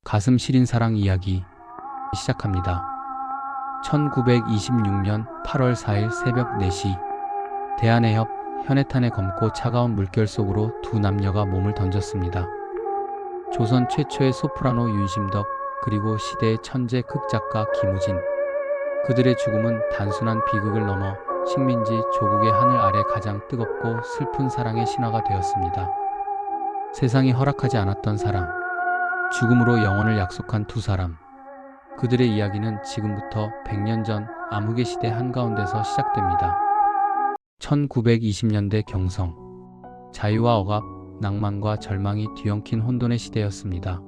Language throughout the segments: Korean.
가슴 시린 사랑 이야기 시작합니다. 1926년 8월 4일 새벽 4시 대한해협 현해탄에 검고 차가운 물결 속으로 두 남녀가 몸을 던졌습니다. 조선 최초의 소프라노 윤심덕, 그리고 시대의 천재 극작가 김우진. 그들의 죽음은 단순한 비극을 넘어 식민지 조국의 하늘 아래 가장 뜨겁고 슬픈 사랑의 신화가 되었습니다. 세상이 허락하지 않았던 사랑, 죽음으로 영원을 약속한 두 사람. 그들의 이야기는 지금부터 100년 전 암흑의 시대 한가운데서 시작됩니다. 1920년대 경성. 자유와 억압, 낭만과 절망이 뒤엉킨 혼돈의 시대였습니다.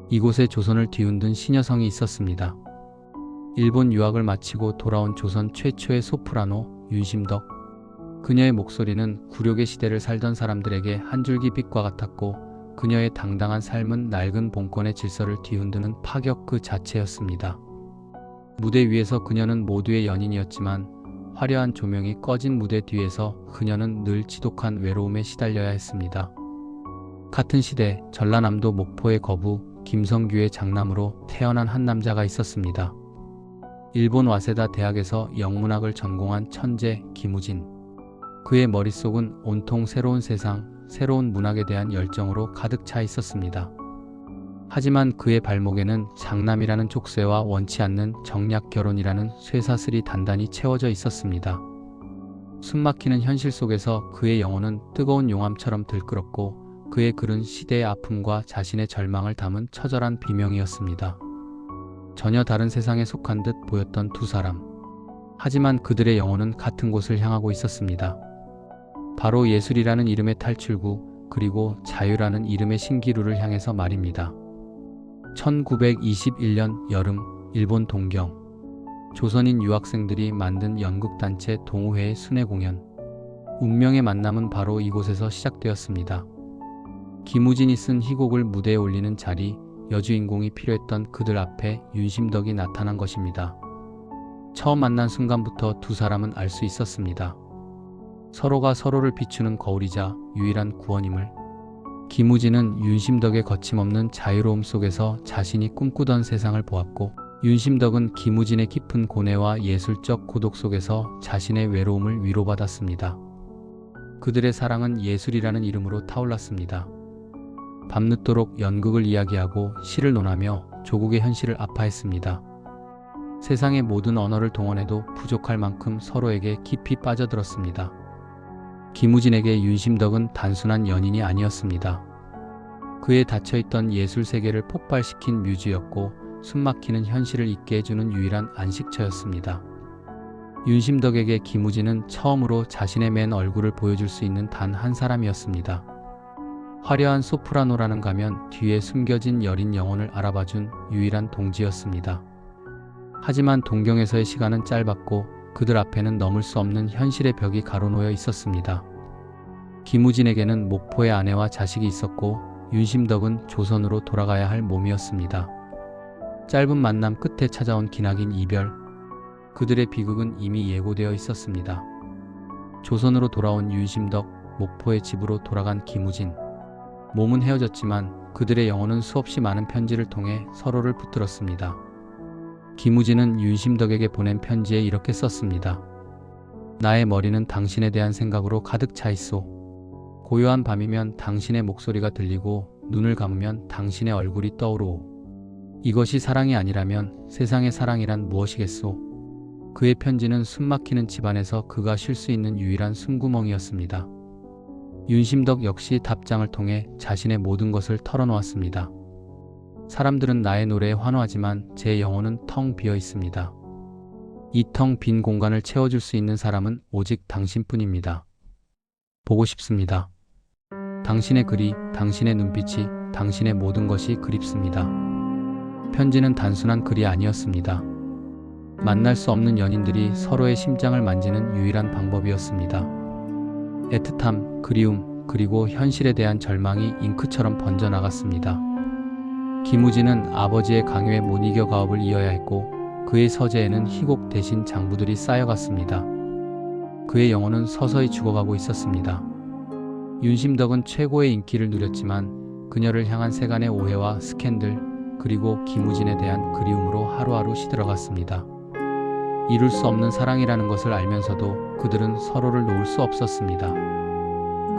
이곳에 조선을 뒤흔든 시녀성이 있었습니다. 일본 유학을 마치고 돌아온 조선 최초의 소프라노 윤심덕. 그녀의 목소리는 굴욕의 시대를 살던 사람들에게 한 줄기 빛과 같았고, 그녀의 당당한 삶은 낡은 봉건의 질서를 뒤흔드는 파격 그 자체였습니다. 무대 위에서 그녀는 모두의 연인이었지만, 화려한 조명이 꺼진 무대 뒤에서 그녀는 늘 지독한 외로움에 시달려야 했습니다. 같은 시대 전라남도 목포의 거부 김성규의 장남으로 태어난 한 남자가 있었습니다. 일본 와세다 대학에서 영문학을 전공한 천재 김우진. 그의 머릿속은 온통 새로운 세상, 새로운 문학에 대한 열정으로 가득 차 있었습니다. 하지만 그의 발목에는 장남이라는 족쇄와 원치 않는 정략 결혼이라는 쇠사슬이 단단히 채워져 있었습니다. 숨막히는 현실 속에서 그의 영혼은 뜨거운 용암처럼 들끓었고, 그의 글은 시대의 아픔과 자신의 절망을 담은 처절한 비명이었습니다. 전혀 다른 세상에 속한 듯 보였던 두 사람. 하지만 그들의 영혼은 같은 곳을 향하고 있었습니다. 바로 예술이라는 이름의 탈출구, 그리고 자유라는 이름의 신기루를 향해서 말입니다. 1921년 여름, 일본 동경. 조선인 유학생들이 만든 연극단체 동우회의 순회 공연. 운명의 만남은 바로 이곳에서 시작되었습니다. 김우진이 쓴 희곡을 무대에 올리는 자리, 여주인공이 필요했던 그들 앞에 윤심덕이 나타난 것입니다. 처음 만난 순간부터 두 사람은 알 수 있었습니다. 서로가 서로를 비추는 거울이자 유일한 구원임을. 김우진은 윤심덕의 거침없는 자유로움 속에서 자신이 꿈꾸던 세상을 보았고, 윤심덕은 김우진의 깊은 고뇌와 예술적 고독 속에서 자신의 외로움을 위로받았습니다. 그들의 사랑은 예술이라는 이름으로 타올랐습니다. 밤늦도록 연극을 이야기하고 시를 논하며 조국의 현실을 아파했습니다. 세상의 모든 언어를 동원해도 부족할 만큼 서로에게 깊이 빠져들었습니다. 김우진에게 윤심덕은 단순한 연인이 아니었습니다. 그의 닫혀있던 예술 세계를 폭발시킨 뮤즈였고, 숨막히는 현실을 잊게 해주는 유일한 안식처였습니다. 윤심덕에게 김우진은 처음으로 자신의 맨 얼굴을 보여줄 수 있는 단 한 사람이었습니다. 화려한 소프라노라는 가면 뒤에 숨겨진 여린 영혼을 알아봐준 유일한 동지였습니다. 하지만 동경에서의 시간은 짧았고, 그들 앞에는 넘을 수 없는 현실의 벽이 가로놓여 있었습니다. 김우진에게는 목포의 아내와 자식이 있었고, 윤심덕은 조선으로 돌아가야 할 몸이었습니다. 짧은 만남 끝에 찾아온 기나긴 이별. 그들의 비극은 이미 예고되어 있었습니다. 조선으로 돌아온 윤심덕, 목포의 집으로 돌아간 김우진. 몸은 헤어졌지만 그들의 영혼은 수없이 많은 편지를 통해 서로를 붙들었습니다. 김우진은 윤심덕에게 보낸 편지에 이렇게 썼습니다. 나의 머리는 당신에 대한 생각으로 가득 차 있소. 고요한 밤이면 당신의 목소리가 들리고, 눈을 감으면 당신의 얼굴이 떠오르오. 이것이 사랑이 아니라면 세상의 사랑이란 무엇이겠소? 그의 편지는 숨막히는 집안에서 그가 쉴 수 있는 유일한 숨구멍이었습니다. 윤심덕 역시 답장을 통해 자신의 모든 것을 털어놓았습니다. 사람들은 나의 노래에 환호하지만 제 영혼은 텅 비어 있습니다. 이 텅 빈 공간을 채워줄 수 있는 사람은 오직 당신뿐입니다. 보고 싶습니다. 당신의 글이, 당신의 눈빛이, 당신의 모든 것이 그립습니다. 편지는 단순한 글이 아니었습니다. 만날 수 없는 연인들이 서로의 심장을 만지는 유일한 방법이었습니다. 애틋함, 그리움, 그리고 현실에 대한 절망이 잉크처럼 번져나갔습니다. 김우진은 아버지의 강요에 못 이겨 가업을 이어야 했고, 그의 서재에는 희곡 대신 장부들이 쌓여갔습니다. 그의 영혼은 서서히 죽어가고 있었습니다. 윤심덕은 최고의 인기를 누렸지만 그녀를 향한 세간의 오해와 스캔들, 그리고 김우진에 대한 그리움으로 하루하루 시들어갔습니다. 이룰 수 없는 사랑이라는 것을 알면서도 그들은 서로를 놓을 수 없었습니다.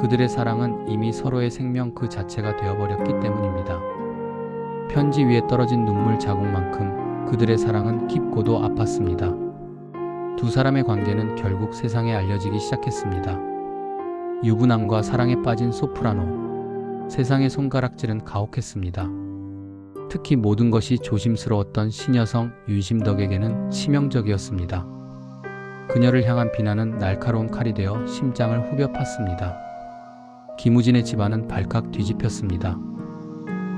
그들의 사랑은 이미 서로의 생명 그 자체가 되어버렸기 때문입니다. 편지 위에 떨어진 눈물 자국만큼 그들의 사랑은 깊고도 아팠습니다. 두 사람의 관계는 결국 세상에 알려지기 시작했습니다. 유부남과 사랑에 빠진 소프라노. 세상의 손가락질은 가혹했습니다. 특히 모든 것이 조심스러웠던 신여성 윤심덕에게는 치명적이었습니다. 그녀를 향한 비난은 날카로운 칼이 되어 심장을 후벼 팠습니다. 김우진의 집안은 발칵 뒤집혔습니다.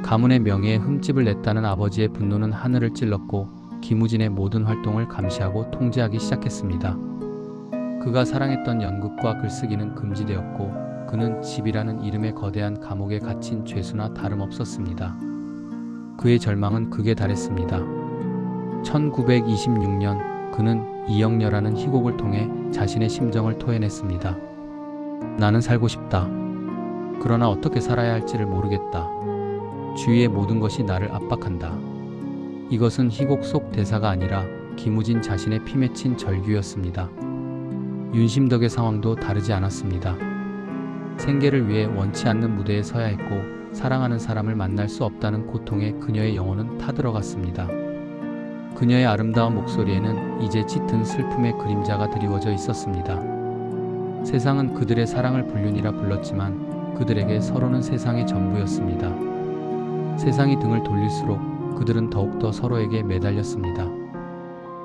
가문의 명예에 흠집을 냈다는 아버지의 분노는 하늘을 찔렀고 김우진의 모든 활동을 감시하고 통제하기 시작했습니다. 그가 사랑했던 연극과 글쓰기는 금지되었고 그는 집이라는 이름의 거대한 감옥에 갇힌 죄수나 다름없었습니다. 그의 절망은 극에 달했습니다. 1926년 그는 이영녀라는 희곡을 통해 자신의 심정을 토해냈습니다. 나는 살고 싶다. 그러나 어떻게 살아야 할지를 모르겠다. 주위의 모든 것이 나를 압박한다. 이것은 희곡 속 대사가 아니라 김우진 자신의 피 맺힌 절규였습니다. 윤심덕의 상황도 다르지 않았습니다. 생계를 위해 원치 않는 무대에 서야 했고 사랑하는 사람을 만날 수 없다는 고통에 그녀의 영혼은 타들어갔습니다. 그녀의 아름다운 목소리에는 이제 짙은 슬픔의 그림자가 드리워져 있었습니다. 세상은 그들의 사랑을 불륜이라 불렀지만 그들에게 서로는 세상의 전부였습니다. 세상이 등을 돌릴수록 그들은 더욱더 서로에게 매달렸습니다.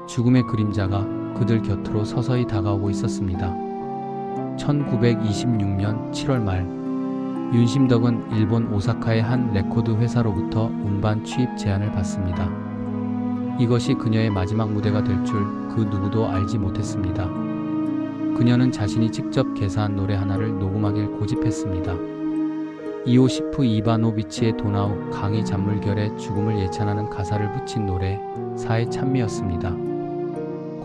죽음의 그림자가 그들 곁으로 서서히 다가오고 있었습니다. 1926년 7월 말 윤심덕은 일본 오사카의 한 레코드 회사로부터 음반 취입 제안을 받습니다. 이것이 그녀의 마지막 무대가 될 줄 그 누구도 알지 못했습니다. 그녀는 자신이 직접 개사한 노래 하나를 녹음하길 고집했습니다. 이오시프 이바노비치의 도나우 강이 잔물결에 죽음을 예찬하는 가사를 붙인 노래 사의 찬미였습니다.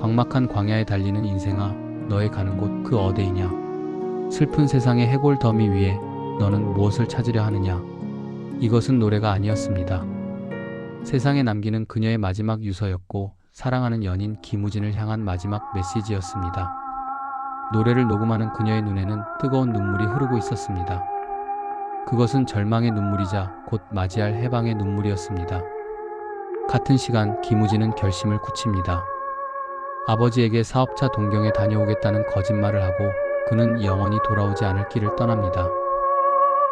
광막한 광야에 달리는 인생아 너의 가는 곳 그 어디이냐. 슬픈 세상의 해골 더미 위에 너는 무엇을 찾으려 하느냐. 이것은 노래가 아니었습니다. 세상에 남기는 그녀의 마지막 유서였고 사랑하는 연인 김우진을 향한 마지막 메시지였습니다. 노래를 녹음하는 그녀의 눈에는 뜨거운 눈물이 흐르고 있었습니다. 그것은 절망의 눈물이자 곧 맞이할 해방의 눈물이었습니다. 같은 시간 김우진은 결심을 굳힙니다. 아버지에게 사업자 동경에 다녀오겠다는 거짓말을 하고 그는 영원히 돌아오지 않을 길을 떠납니다.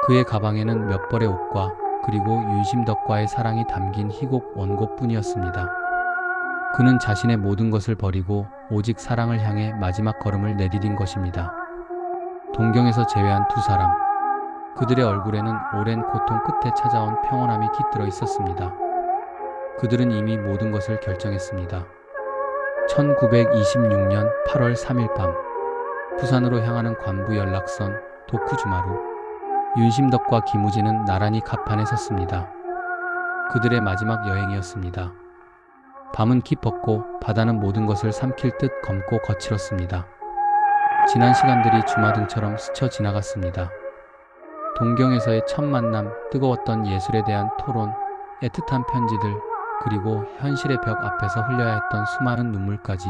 그의 가방에는 몇 벌의 옷과 그리고 윤심덕과의 사랑이 담긴 희곡 원고뿐이었습니다. 그는 자신의 모든 것을 버리고 오직 사랑을 향해 마지막 걸음을 내디딘 것입니다. 동경에서 제외한 두 사람. 그들의 얼굴에는 오랜 고통 끝에 찾아온 평온함이 깃들어 있었습니다. 그들은 이미 모든 것을 결정했습니다. 1926년 8월 3일 밤 부산으로 향하는 관부 연락선 도쿠주마루. 윤심덕과 김우진은 나란히 갑판에 섰습니다. 그들의 마지막 여행이었습니다. 밤은 깊었고 바다는 모든 것을 삼킬 듯 검고 거칠었습니다. 지난 시간들이 주마등처럼 스쳐 지나갔습니다. 동경에서의 첫 만남, 뜨거웠던 예술에 대한 토론, 애틋한 편지들, 그리고 현실의 벽 앞에서 흘려야 했던 수많은 눈물까지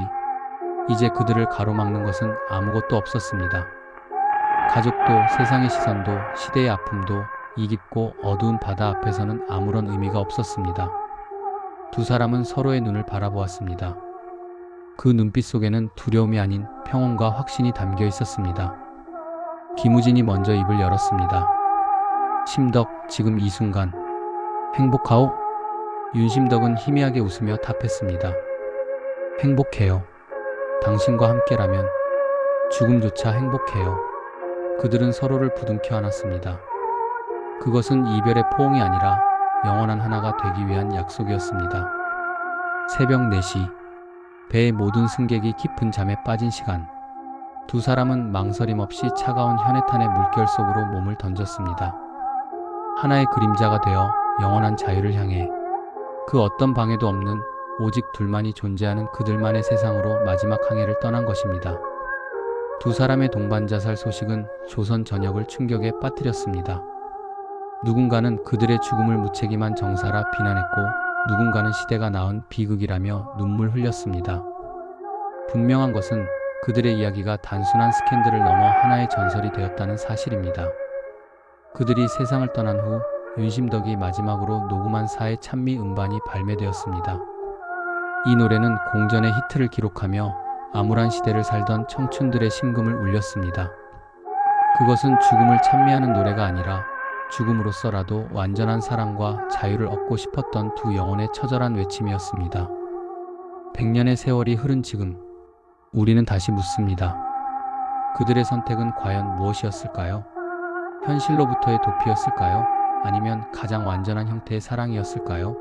이제 그들을 가로막는 것은 아무것도 없었습니다. 가족도 세상의 시선도 시대의 아픔도 이 깊고 어두운 바다 앞에서는 아무런 의미가 없었습니다. 두 사람은 서로의 눈을 바라보았습니다. 그 눈빛 속에는 두려움이 아닌 평온과 확신이 담겨 있었습니다. 김우진이 먼저 입을 열었습니다. 심덕, 지금 이 순간 행복하오? 윤심덕은 희미하게 웃으며 답했습니다. 행복해요. 당신과 함께라면 죽음조차 행복해요. 그들은 서로를 부둥켜 안았습니다. 그것은 이별의 포옹이 아니라 영원한 하나가 되기 위한 약속이었습니다. 새벽 4시, 배의 모든 승객이 깊은 잠에 빠진 시간. 두 사람은 망설임 없이 차가운 현해탄의 물결 속으로 몸을 던졌습니다. 하나의 그림자가 되어 영원한 자유를 향해 그 어떤 방해도 없는 오직 둘만이 존재하는 그들만의 세상으로 마지막 항해를 떠난 것입니다. 두 사람의 동반 자살 소식은 조선 전역을 충격에 빠뜨렸습니다. 누군가는 그들의 죽음을 무책임한 정사라 비난했고 누군가는 시대가 낳은 비극이라며 눈물 흘렸습니다. 분명한 것은 그들의 이야기가 단순한 스캔들을 넘어 하나의 전설이 되었다는 사실입니다. 그들이 세상을 떠난 후 윤심덕이 마지막으로 녹음한 사의 찬미 음반이 발매되었습니다. 이 노래는 공전의 히트를 기록하며 암울한 시대를 살던 청춘들의 심금을 울렸습니다. 그것은 죽음을 찬미하는 노래가 아니라 죽음으로써라도 완전한 사랑과 자유를 얻고 싶었던 두 영혼의 처절한 외침이었습니다. 100년의 세월이 흐른 지금, 우리는 다시 묻습니다. 그들의 선택은 과연 무엇이었을까요? 현실로부터의 도피였을까요? 아니면 가장 완전한 형태의 사랑이었을까요?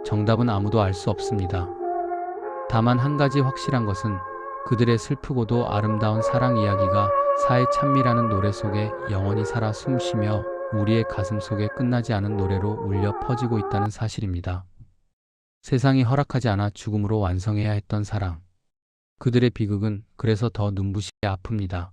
정답은 아무도 알 수 없습니다. 다만 한 가지 확실한 것은 그들의 슬프고도 아름다운 사랑 이야기가 사의 찬미라는 노래 속에 영원히 살아 숨쉬며 우리의 가슴 속에 끝나지 않은 노래로 울려 퍼지고 있다는 사실입니다. 세상이 허락하지 않아 죽음으로 완성해야 했던 사랑. 그들의 비극은 그래서 더 눈부시게 아픕니다.